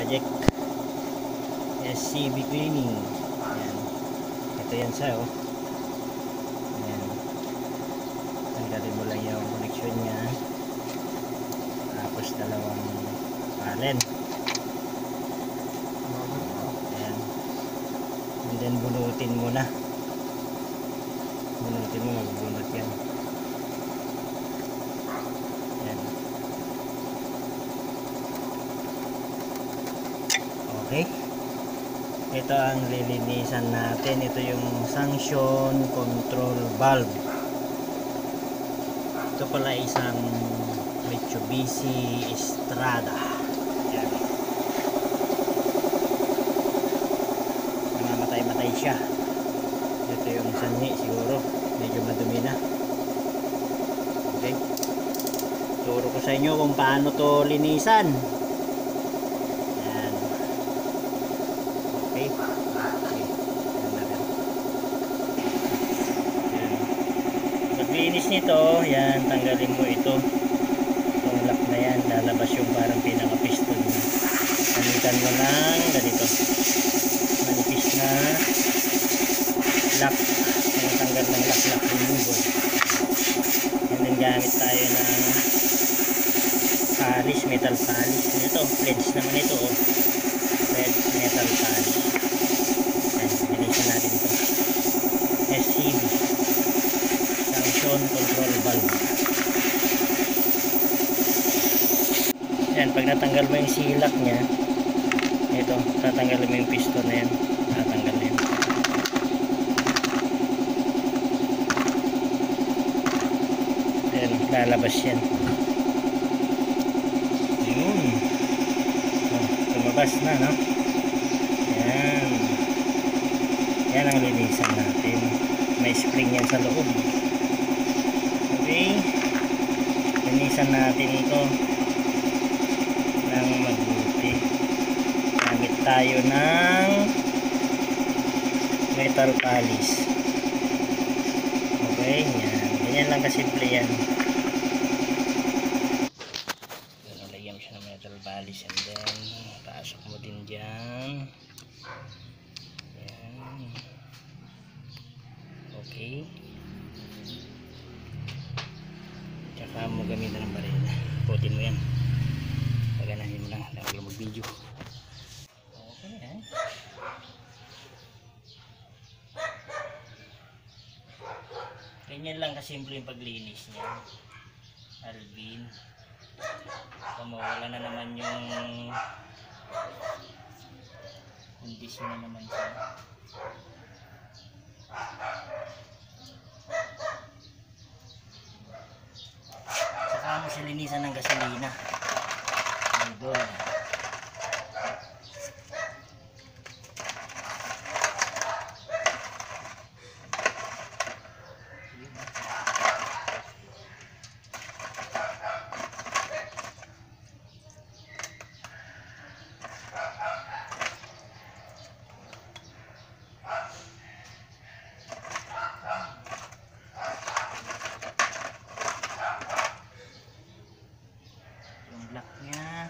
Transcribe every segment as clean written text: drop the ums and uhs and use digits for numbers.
project. SCB cleaning. Ayan. Ito yan siya, oh. Ayan. Tanggalin mo lang yung connection niya. Tapos dalawang allen. Ayan. And then bunutin mo na. Bunutin mo, magbunot yan. Ayan. Okay. Ito ang lilinisan natin. Ito yung suction control valve. Ito pala isang Mitsubishi Strada. Ayan. Namamatay-matay siya. Ito yung sanhi siguro. Medyo madumi na. Okay. Turo ko sa inyo kung paano to linisan. Okay. Paglinis nito, yan, tanggalin mo ito. Itong lock na yan, lalabas yung parang pinaka-piston. Palitan mo ng ganito. Manipis na lock. Yung tanggal ng lock remover. And then gamit tayo ng polish, metal polish. Ito, pledge naman ito, oh. Pledge metal polish. Linisan natin ito. SCB suction control valve. Yan, pag natanggal mo yung silak nya, ito, tatanggal mo yung piston na yan. Tatanggal na yan. Ayan, lalabas yan. Yun. Lumabas na, no? Yan. Yan ang linisan natin. May spring yan sa loob. Okay. Linisan natin ito ng mabuti. Gamit tayo ng metal polish. Okay. Yan. Ganyan lang kasimple yan. Lagyan mo siya ng metal polish and then pasok mo din dyan. Okay. Tsaka mo gamitin ng baril. Putin mo yan. Paganahin mo lang. Dahil mag-video. Okay, eh. Ganyan lang kasimple yung paglinis niya. Alvin. So, mawala na naman yung kondisyon na naman siya. Saka mo siya linisan ng gasolina. Idol. Lock niya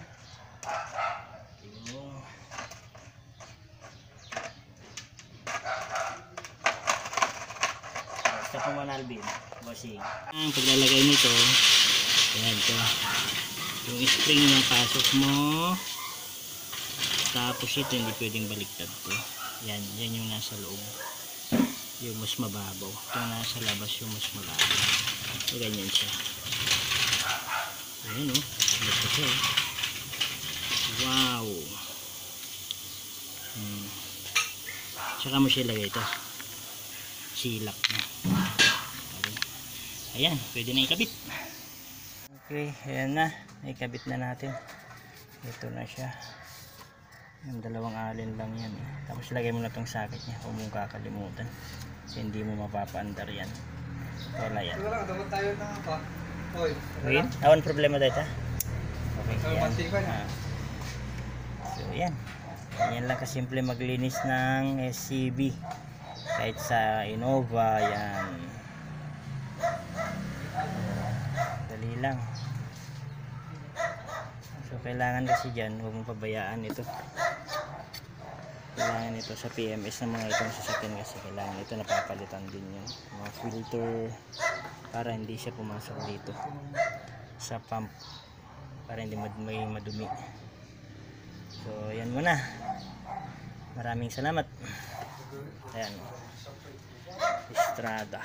yung basta po man Alvin bossing. Ang paglalagay nito yan ito yung spring niya, pasok mo tapos ito hindi pwedeng baliktad to. Yan yung nasa loob, yung mas mababaw. Ito nasa labas yung mas malalim. So ganyan siya. Ayan o. Wow. Tsaka mo siya ilagay ito. Silak na. Ayan, pwede na ikabit. Okay, ayan na. Ikabit na natin. Ito na siya. Yung dalawang allen lang yan. Tapos lagay mo na itong socket niya. Huwag mong kakalimutan. Kasi hindi mo mapapaandar yan. Wala yan. Wala, dapat tayo na ako. Hoy. Okay, awan problema dito. Okay, yan. So yan. Yan lang kasimple maglinis ng SCB. Kahit sa Innova, yan. Dali lang. So kailangan kasi dyan, huwag mong pabayaan ito. Kailangan ito sa PMS ng mga itong sasakyan kasi kailangan ito napapalitan din yun. Mga filter para hindi siya pumasok dito sa pump. Para hindi may madumi. So yan muna. Maraming salamat. Ayan. Estrada.